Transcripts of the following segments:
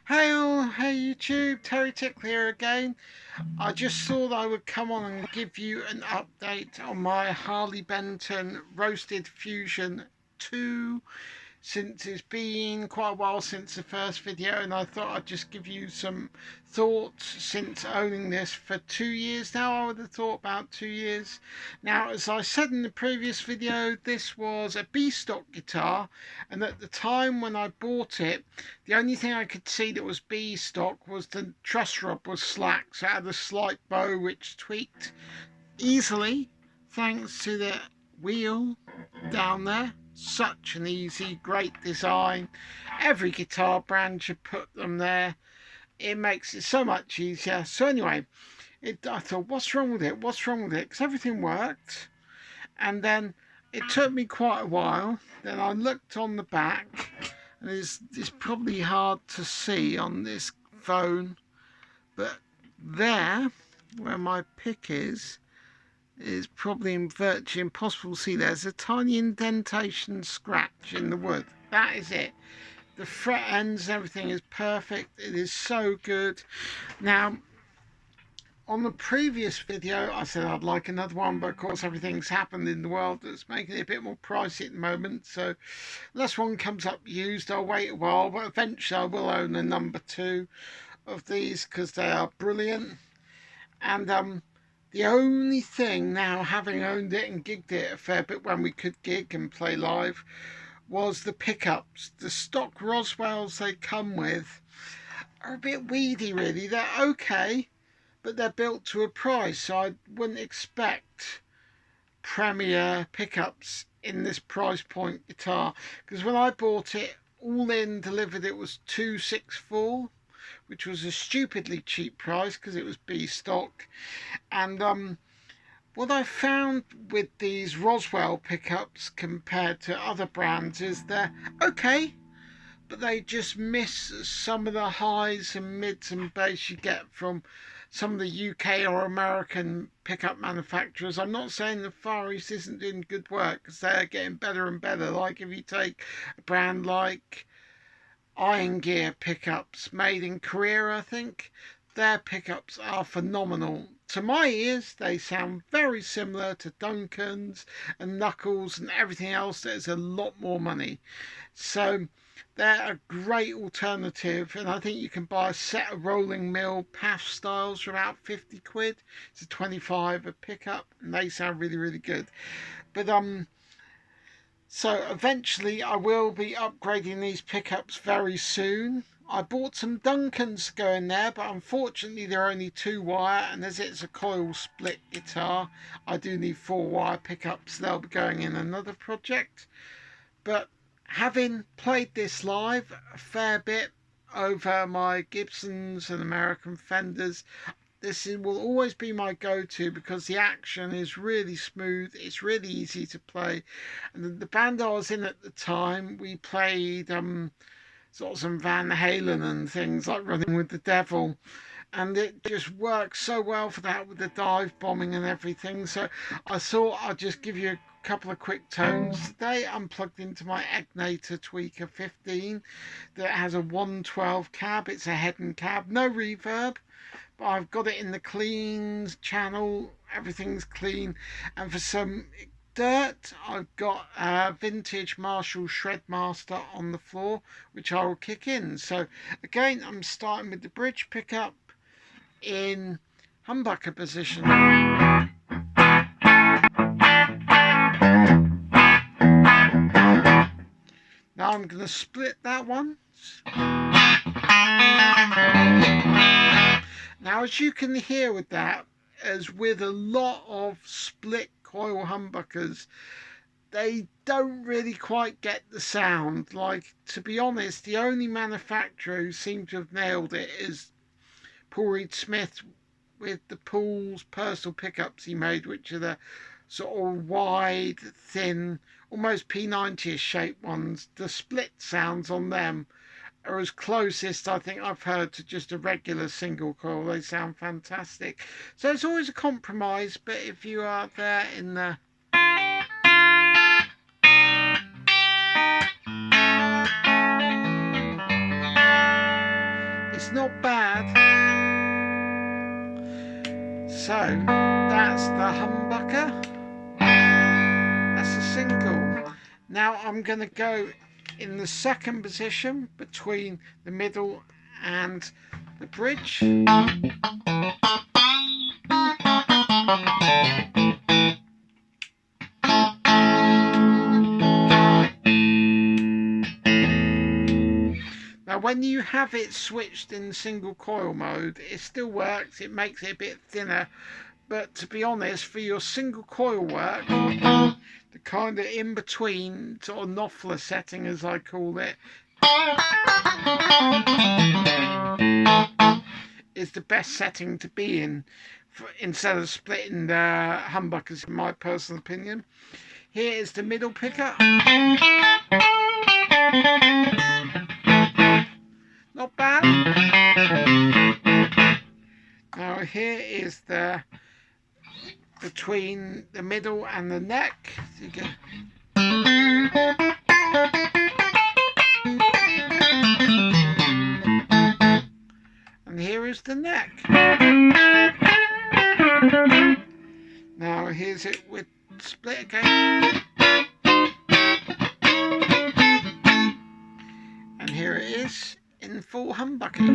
Hey all, hey YouTube, Terry Tickler here again. I just thought I would come on and give you an update on my Harley Benton Roasted Fusion 2, since it's been quite a while since the first video, and I thought I'd just give you some thoughts since owning this for 2 years now. I would have thought about 2 years. Now, as I said in the previous video, this was a B stock guitar, and at the time when I bought it, the only thing I could see that was B stock was the truss rod was slack, so it had a slight bow which tweaked easily thanks to the wheel down there. Such an easy, great design. Every guitar brand should put them there. It makes it so much easier. So anyway, I thought, what's wrong with it? What's wrong with it? Because everything worked. And then it took me quite a while. Then I looked on the back, and it's probably hard to see on this phone, but there, where my pick is probably virtually impossible to see. There's a tiny indentation scratch in the wood. That is it. The fret ends, everything is perfect. It is so good. Now, on the previous video, I said I'd like another one, but of course everything's happened in the world that's making it a bit more pricey at the moment. So unless one comes up used, I'll wait a while, but eventually I will own a number 2 of these because they are brilliant. And the only thing now, having owned it and gigged it a fair bit when we could gig and play live, was the pickups. The stock Roswells they come with are a bit weedy really. They're okay, but they're built to a price, so I wouldn't expect premier pickups in this price point guitar, because when I bought it, all in delivered, it was 264, which was a stupidly cheap price because it was B stock. And what I found with these Roswell pickups compared to other brands is they're okay, but they just miss some of the highs and mids and bass you get from some of the UK or American pickup manufacturers. I'm not saying the Far East isn't doing good work, because they're getting better and better. Like if you take a brand like Iron Gear pickups made in Korea, I think their pickups are phenomenal. To my ears, they sound very similar to Duncan's and Knuckles and everything else that is a lot more money. So they're a great alternative, and I think you can buy a set of rolling mill PAF styles for about 50 quid. It's a 25 a pickup, and they sound really, really good. But so eventually I will be upgrading these pickups very soon. I bought some Duncans to go in there, but unfortunately they're only 2-wire, and as it's a coil split guitar, I do need 4-wire pickups. They'll be going in another project. But having played this live a fair bit over my Gibsons and American Fenders, this will always be my go-to because the action is really smooth, it's really easy to play. And the band I was in at the time, we played sort of some Van Halen and things like Running with the Devil, and it just works so well for that with the dive bombing and everything. So I thought I'd just give you a couple of quick tones today. I'm plugged into my Egnator Tweaker 15 that has a 112 cab. It's a head and cab, no reverb, but I've got it in the clean channel, everything's clean. And for some dirt, I've got a vintage Marshall Shredmaster on the floor, which I will kick in. So again, I'm starting with the bridge pickup in humbucker position. Now I'm going to split that one. Now, as you can hear with that, as with a lot of split coil humbuckers, they don't really quite get the sound. Like, to be honest, the only manufacturer who seemed to have nailed it is Paul Reed Smith with the Paul's personal pickups he made, which are the sort of wide, thin, almost P90ish shaped ones. The split sounds on them are as closest I think I've heard to just a regular single coil. They sound fantastic. So it's always a compromise, but if you are there in the It's not bad. So that's the humbucker. That's a single. Now I'm going to go in the second position between the middle and the bridge. Now when you have it switched in single coil mode, it still works, it makes it a bit thinner, but to be honest, for your single coil work, the kind of in between sort of Knopfler setting as I call it, is the best setting to be in instead of splitting the humbuckers, in my personal opinion. Here is the middle pickup. Not bad. Now here is the between the middle and the neck. So you get and here is the neck. Now here's it with split again. And here it is in full humbucking.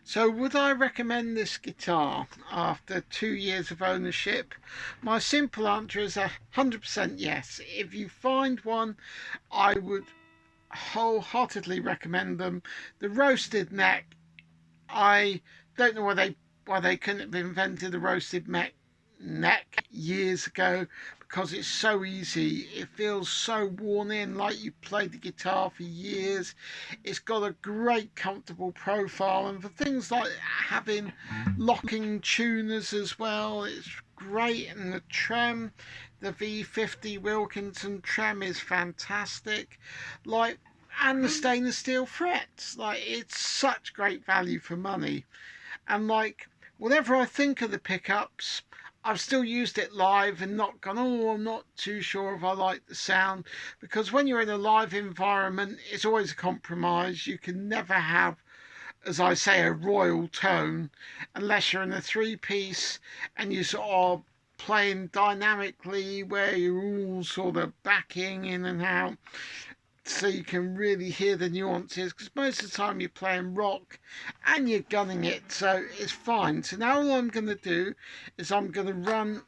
So would I recommend this guitar after 2 years of ownership? My simple answer is 100% yes. If you find one, I would wholeheartedly recommend them. The roasted neck, I don't know why they couldn't have invented a roasted neck years ago, because it's so easy. It feels so worn in, like you played the guitar for years. It's got a great comfortable profile, and for things like having locking tuners as well, it's great. And the trem, the V50 Wilkinson trem is fantastic, and the stainless steel frets, it's such great value for money. And whatever I think of the pickups, I've still used it live and not gone, oh, I'm not too sure if I like the sound, because when you're in a live environment, it's always a compromise. You can never have, as I say, a royal tone unless you're in a three-piece and you sort of playing dynamically where you're all sort of backing in and out, so you can really hear the nuances, because most of the time you're playing rock and you're gunning it, so it's fine. So now all I'm going to do is I'm going to run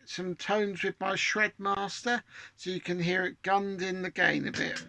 some tones with my shred master so you can hear it gunned in the gain a bit.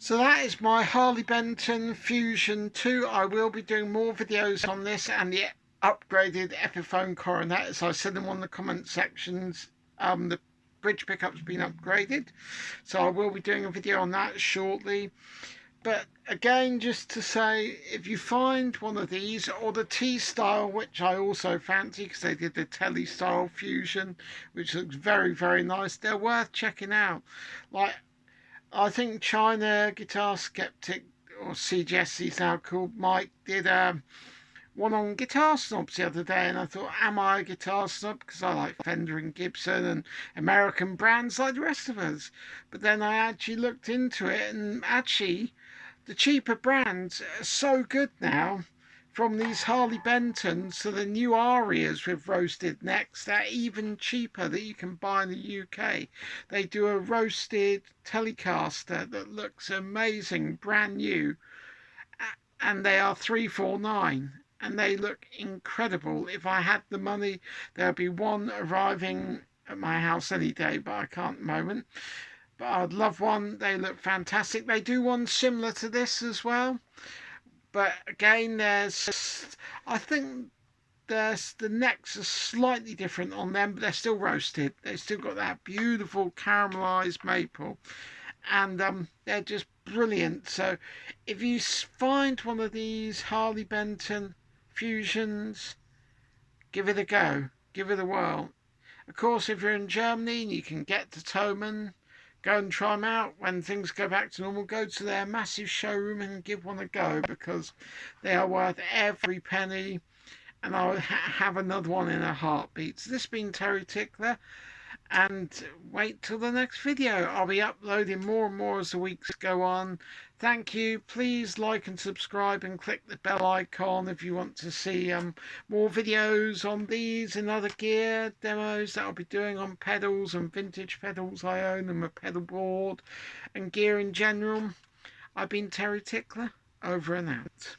So that is my Harley Benton Fusion 2. I will be doing more videos on this and the upgraded Epiphone Coronet, as I said in one of the comment sections. The bridge pickup's been upgraded, so I will be doing a video on that shortly. But again, just to say, if you find one of these, or the T-style, which I also fancy because they did the Telly style Fusion, which looks very, very nice, they're worth checking out. I think China Guitar Skeptic, or CGS he's now called, Mike, did one on guitar snobs the other day, and I thought, am I a guitar snob? Because I like Fender and Gibson and American brands like the rest of us. But then I actually looked into it, and actually, the cheaper brands are so good now. From these Harley Bentons to the new Arias with roasted necks, they're even cheaper that you can buy in the UK. They do a roasted Telecaster that looks amazing, brand new, and they are 349 and they look incredible. If I had the money, there'd be one arriving at my house any day, but I can't at the moment. But I'd love one. They look fantastic. They do one similar to this as well. But again, I think the necks are slightly different on them, but they're still roasted. They've still got that beautiful caramelized maple, and they're just brilliant. So if you find one of these Harley Benton Fusions, give it a go, give it a whirl. Of course, if you're in Germany and you can get to Thomann, go and try them out. When things go back to normal, go to their massive showroom and give one a go, because they are worth every penny, and I'll have another one in a heartbeat. So this has been Terry Tickler, and wait till the next video. I'll be uploading more and more as the weeks go on. Thank you. Please like and subscribe and click the bell icon if you want to see more videos on these and other gear demos that I'll be doing on pedals and vintage pedals I own, and my pedal board and gear in general. I've been Terry Tickler, over and out.